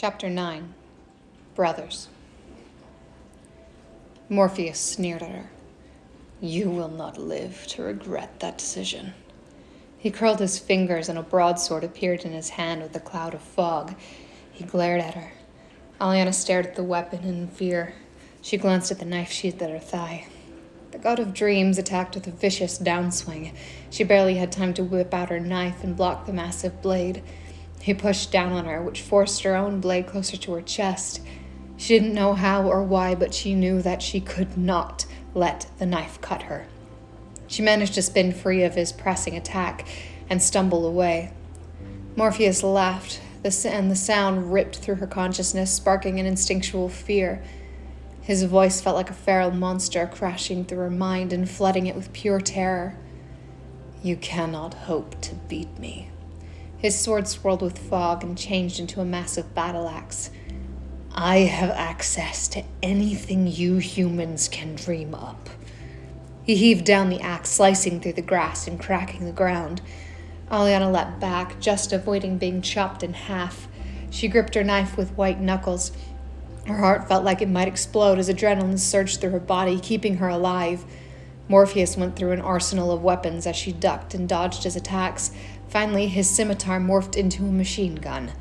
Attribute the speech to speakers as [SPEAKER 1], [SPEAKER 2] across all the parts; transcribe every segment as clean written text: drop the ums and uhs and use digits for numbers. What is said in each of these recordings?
[SPEAKER 1] Chapter 9. Brothers. Morpheus sneered at her. "You will not live to regret that decision." He curled his fingers and a broadsword appeared in his hand with a cloud of fog. He glared at her. Aliana stared at the weapon in fear. She glanced at the knife sheath at her thigh. The god of dreams attacked with a vicious downswing. She barely had time to whip out her knife and block the massive blade. He pushed down on her, which forced her own blade closer to her chest. She didn't know how or why, but she knew that she could not let the knife cut her. She managed to spin free of his pressing attack and stumble away. Morpheus laughed, and the sound ripped through her consciousness, sparking an instinctual fear. His voice felt like a feral monster crashing through her mind and flooding it with pure terror. "You cannot hope to beat me." His sword swirled with fog and changed into a massive battle axe. "I have access to anything you humans can dream up." He heaved down the axe, slicing through the grass and cracking the ground. Aliana leapt back, just avoiding being chopped in half. She gripped her knife with white knuckles. Her heart felt like it might explode as adrenaline surged through her body, keeping her alive. Morpheus went through an arsenal of weapons as she ducked and dodged his attacks. Finally, his scimitar morphed into a machine gun.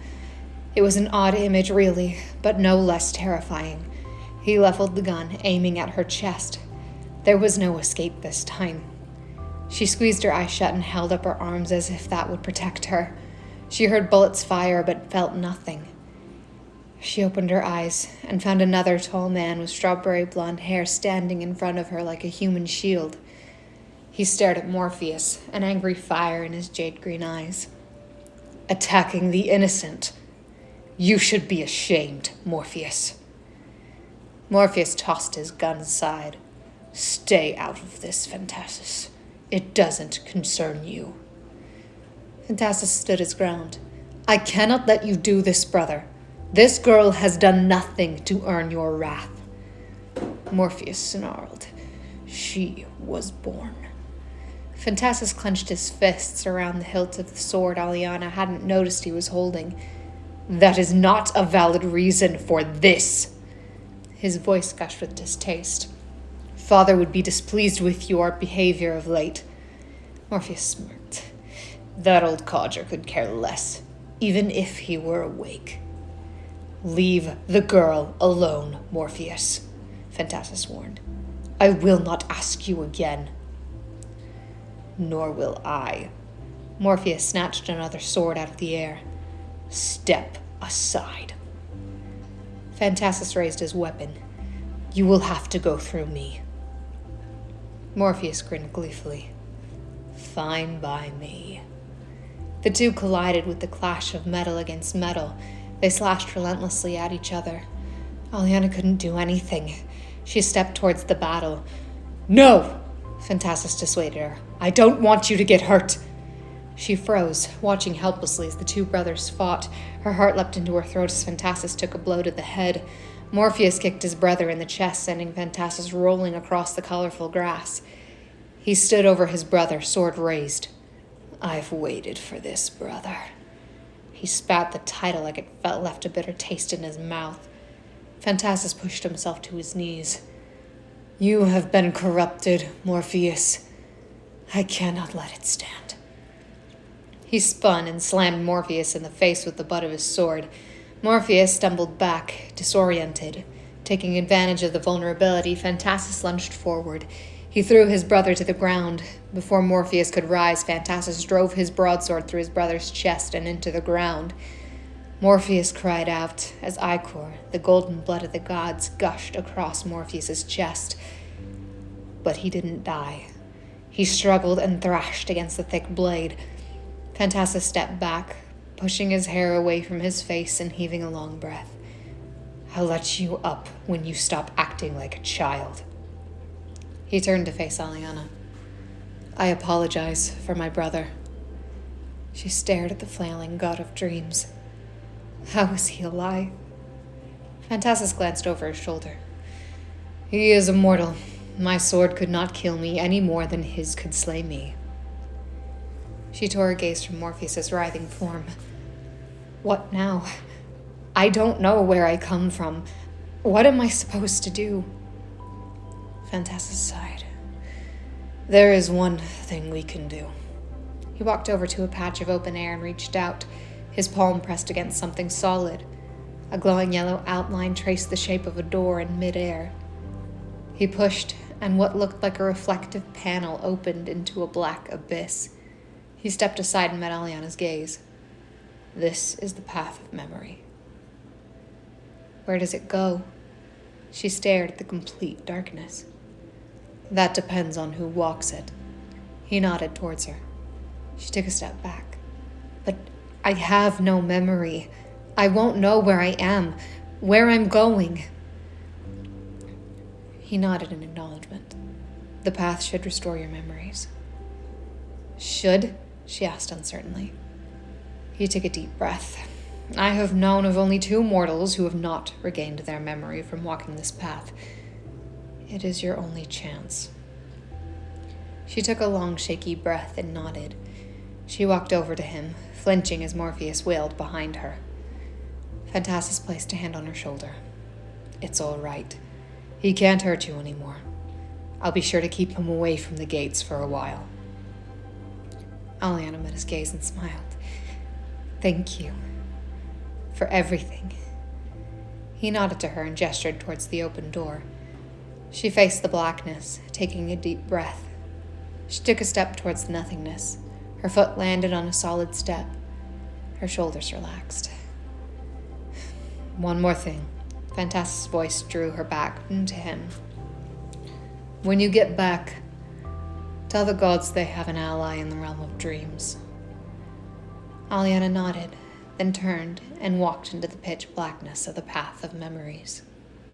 [SPEAKER 1] It was an odd image, really, but no less terrifying. He leveled the gun, aiming at her chest. There was no escape this time. She squeezed her eyes shut and held up her arms as if that would protect her. She heard bullets fire, but felt nothing. She opened her eyes and found another tall man with strawberry blonde hair standing in front of her like a human shield. He stared at Morpheus, an angry fire in his jade-green eyes. "Attacking the innocent. You should be ashamed, Morpheus." Morpheus tossed his gun aside. "Stay out of this, Fantassus. It doesn't concern you." Fantassus stood his ground. "I cannot let you do this, brother. This girl has done nothing to earn your wrath." Morpheus snarled. "She was born." Fantassus clenched his fists around the hilt of the sword Aliana hadn't noticed he was holding. "That is not a valid reason for this." His voice gushed with distaste. "Father would be displeased with your behavior of late." Morpheus smirked. "That old codger could care less, even if he were awake." "Leave the girl alone, Morpheus," Fantassus warned. "I will not ask you again." "Nor will I." Morpheus snatched another sword out of the air. "Step aside." Fantassus raised his weapon. "You will have to go through me." Morpheus grinned gleefully. "Fine by me." The two collided with the clash of metal against metal. They slashed relentlessly at each other. Aliana couldn't do anything. She stepped towards the battle. "No!" Fantassus dissuaded her. "I don't want you to get hurt." She froze, watching helplessly as the two brothers fought. Her heart leapt into her throat as Fantassus took a blow to the head. Morpheus kicked his brother in the chest, sending Fantassus rolling across the colorful grass. He stood over his brother, sword raised. "I've waited for this, brother." He spat the title like it felt left a bitter taste in his mouth. Fantassus pushed himself to his knees. "You have been corrupted, Morpheus. I cannot let it stand." He spun and slammed Morpheus in the face with the butt of his sword. Morpheus stumbled back, disoriented. Taking advantage of the vulnerability, Fantassus lunged forward. He threw his brother to the ground. Before Morpheus could rise, Fantassus drove his broadsword through his brother's chest and into the ground. Morpheus cried out as ichor, the golden blood of the gods, gushed across Morpheus's chest. But he didn't die. He struggled and thrashed against the thick blade. Fantassus stepped back, pushing his hair away from his face and heaving a long breath. "I'll let you up when you stop acting like a child." He turned to face Aliana. "I apologize for my brother." She stared at the flailing god of dreams. How is he alive? Fantassus glanced over his shoulder. "He is immortal. My sword could not kill me any more than his could slay me." She tore her gaze from Morpheus's writhing form. "What now?" I don't know where I come from. What am I supposed to do? Phantassus sighed. There is one thing we can do. He walked over to a patch of open air and reached out, his palm pressed against something solid. A glowing yellow outline traced the shape of a door in midair. He pushed, and what looked like a reflective panel opened into a black abyss. He stepped aside and met Aliana's gaze. This is the path of memory. Where does it go? She stared at the complete darkness. That depends on who walks it. He nodded towards her. She took a step back. But I have no memory. I won't know where I am, where I'm going. He nodded in acknowledgement. The path should restore your memories. Should? She asked uncertainly. He took a deep breath. I have known of only 2 mortals who have not regained their memory from walking this path. It is your only chance. She took a long, shaky breath and nodded. She walked over to him, flinching as Morpheus wailed behind her. Phantassus placed a hand on her shoulder. It's all right. He can't hurt you anymore. I'll be sure to keep him away from the gates for a while. Aliana met his gaze and smiled. Thank you. For everything. He nodded to her and gestured towards the open door. She faced the blackness, taking a deep breath. She took a step towards the nothingness. Her foot landed on a solid step. Her shoulders relaxed. One more thing. Phantassus' voice drew her back into him. When you get back, tell the gods they have an ally in the realm of dreams. Aliana nodded, then turned and walked into the pitch blackness of the path of memories.